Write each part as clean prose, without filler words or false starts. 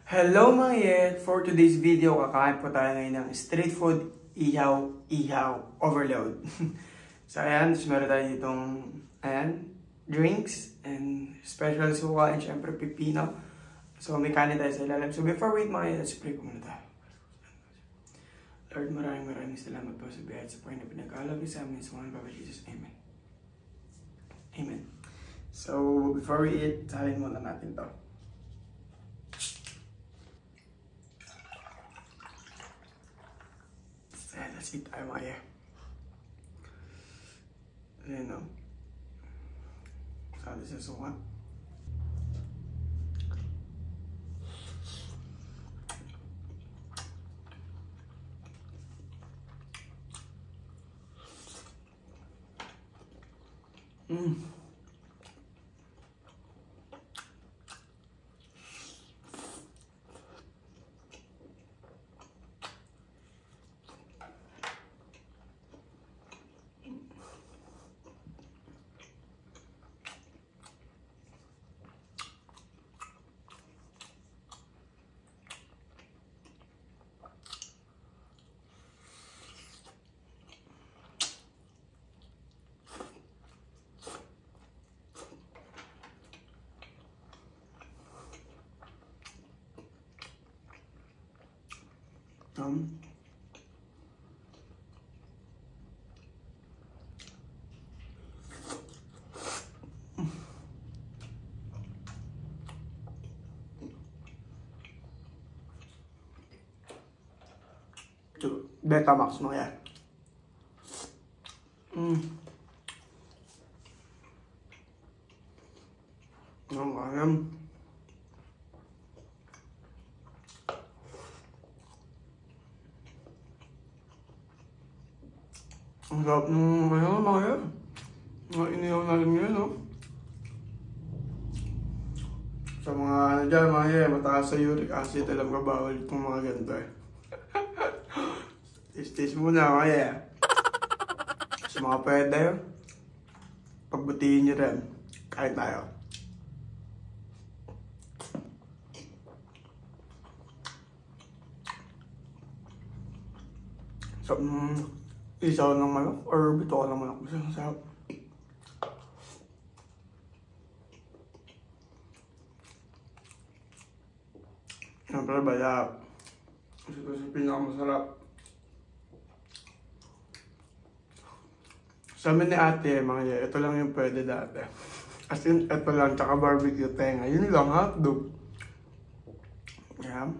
Hello mga yet! For today's video, kakain po tayo ngayon ng street food ihaw overload. So ayan, meron tayo ditong drinks and special suka and syempre pipino. So may kanin tayo sa ilalim. So before we eat mga yet, let's pray po muna tayo. Lord, maraming salamat po sa biyaya at sa prayer na pinag-alab sa amin sa mga Papa Jesus. Amen. Amen. So before we eat, salin muna natin to. Let's eat tayo mga yeah. Ayan o. Sali sa suka. Betamax mo yan. Ang alam. Ang sarap ng mga yan. Mga inihaw natin ngayon, no? Sa mga dyan, mga yan, mataas sa uric acid, alam ka bawal itong mga ganito eh. Taste muna kaya. Sa mga pwede, pagbutihin nyo rin. Kain tayo. So, isaw ng manok or bito ng manok. Bisa masarap. Siyempre balap. Kasi ito sa pinakamasarap. Sa amin ni ate, mga ito lang yung pwede dati. As in, ito lang, tsaka barbecue tenga. Yun lang, hotdog. Yan.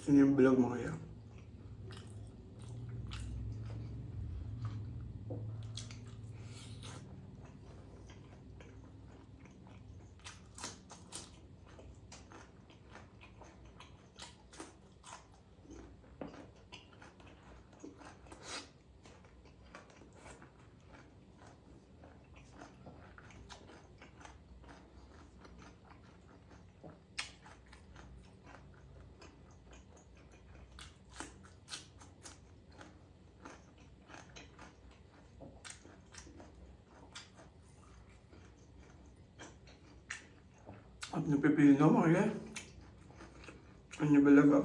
Yun yung vlog mo kaya. At napipino mo kaya. Ano balaga?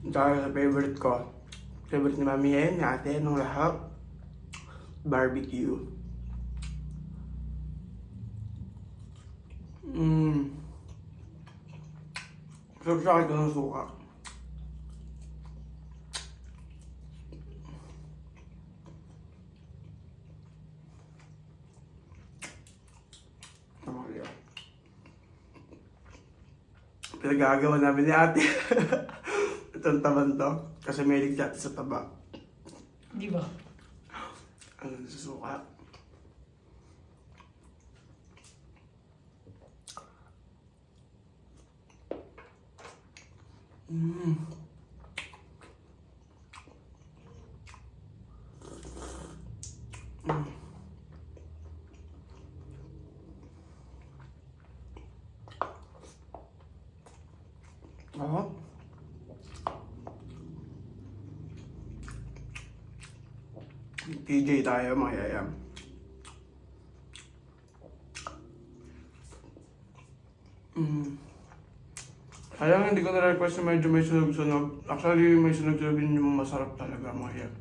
Dahil sa favorite ko. Favorite ni Mami yan, ni ate, nung lahat. Barbecue. Sarap siya kahit ng suka. Pinagagawa namin ni ate. Itong taban to. Kasi may ligyan sa taba. Di ba? Ang susuka. Mm. Mm. Oh. TJ tayo mga yayam. Kaya hindi ko na-request na medyo may sunog-sunog. Actually, may sunog-sunog din yung masarap talaga mga yayam.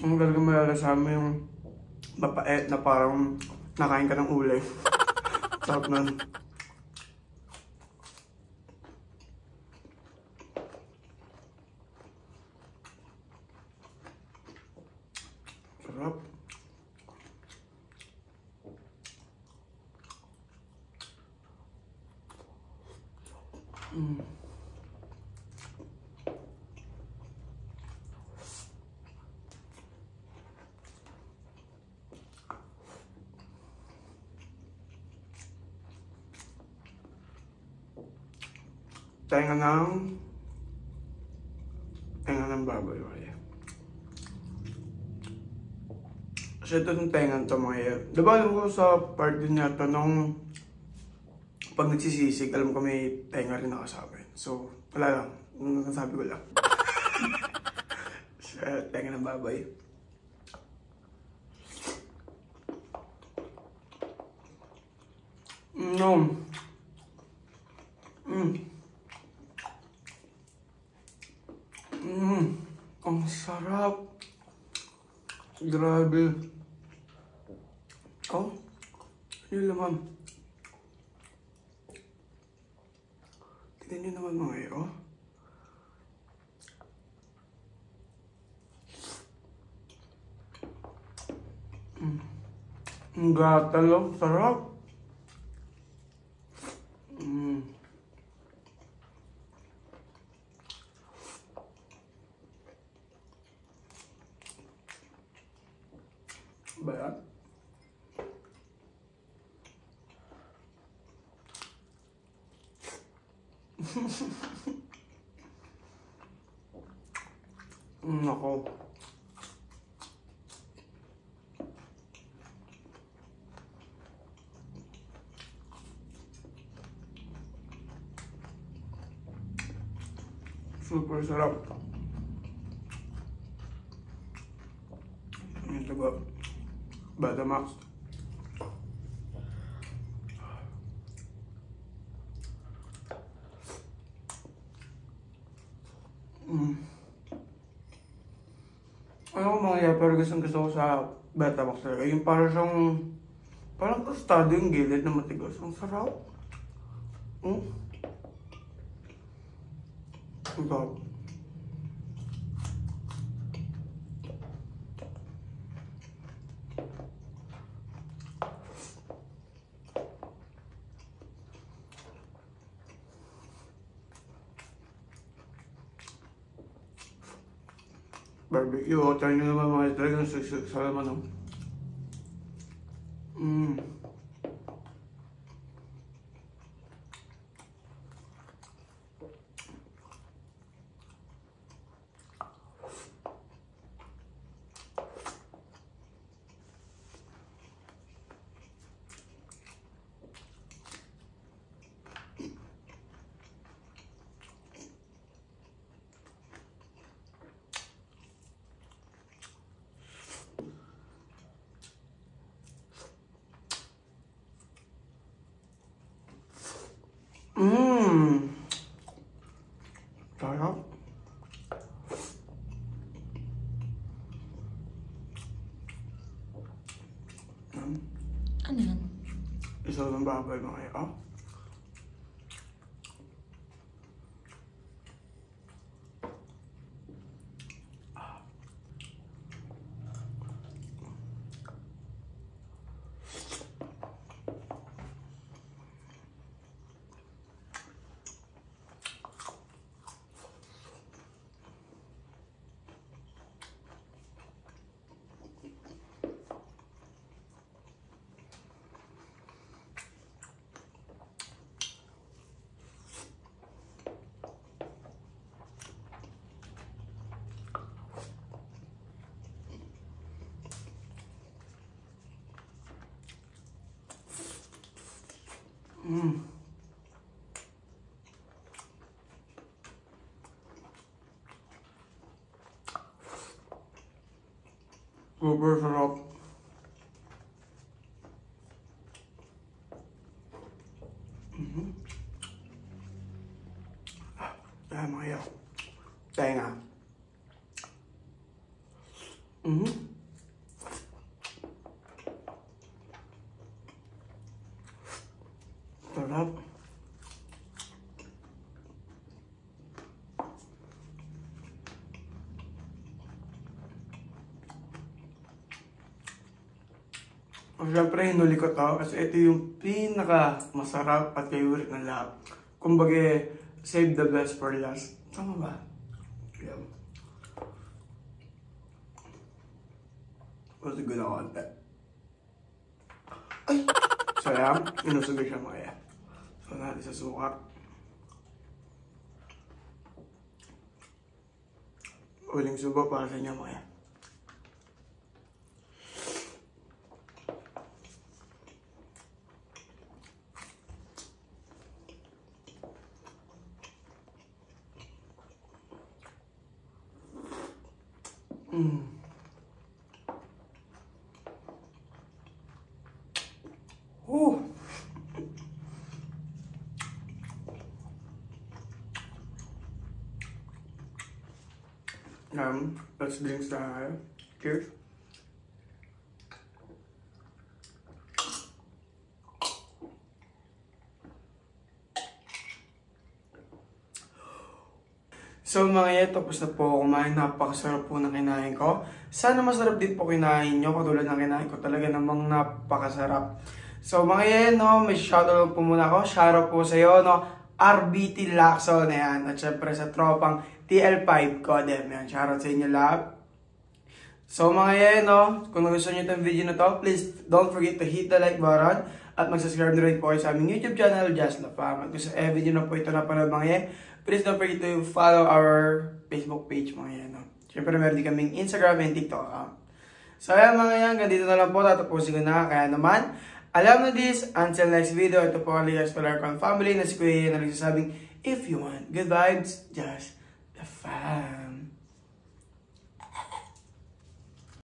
Ang talaga malalasama yung mapait na parang nakain ka ng ulay. Sarap nun. Sarap. Tenga ng baboy. Okay. Kasi ito yung tenga to mga yayam. Diba alam ko sa part din niya to nung pag nagsisisig, alam ko may tenga rin nakasama. So, wala lang. Nasabi ko lang. Tenga ng baboy. No. Ang sarap. Grabe. Oh, yun naman. Tignan nyo naman mga eh, oh. Ang gatal, oh. Sarap. Ba yan? Nako. Super sarap. Ito ba? Batamax. Ano ko mga pero gusto ko sa Batamax talaga. Yung parang tostado yung gilid na matigas. Ang sarap. Ang sarap. Barbecue, try nyo naman mga talagang sa laman, no? Sarap. Ano yan? Isa ng baboy mga yun. Oh. Super sarap. Mga yaw. Tenga. Sarap. Siyempre, hinuli ko to kasi ito yung pinaka masarap at favorite ng lahat. Kumbaga, save the best for last. Tama ba? Yan. Kasi gula ko ante. Ay! So yan, inusugay siya mga yan. So natin sa suka. Uling subo para sa inyo mga yan. Let's drink tayo. Cheers. So mga yan, tapos na po ako kumain. Napakasarap po na kinain ko. Sana masarap din po kinain nyo. Katulad ng kinain ko, talaga namang napakasarap. So mga yan, no, may shoutout po muna ako. Shoutout po sa iyo, no, RBT Lacson, ayan. At syempre sa tropang TL5 Codem, ayan. Shoutout sa inyo lahat. So mga yan, no, kung gusto nyo itong video na to, please don't forget to hit the like button. At mag-subscribe na rin po kayo sa aming YouTube channel, Just La Fam. At kung sa video na po ito napanood mga yan, please don't forget to follow our Facebook page mga yan. No? Siyempre meron din kaming Instagram and TikTok account. So ayan mga yan, ganito na lang po. Tatapusin ko na. Kaya naman, alam na this. Until next video, ito po ang Ligas Palarcon family na si Kuya na nagsasabing, if you want good vibes, just the fam.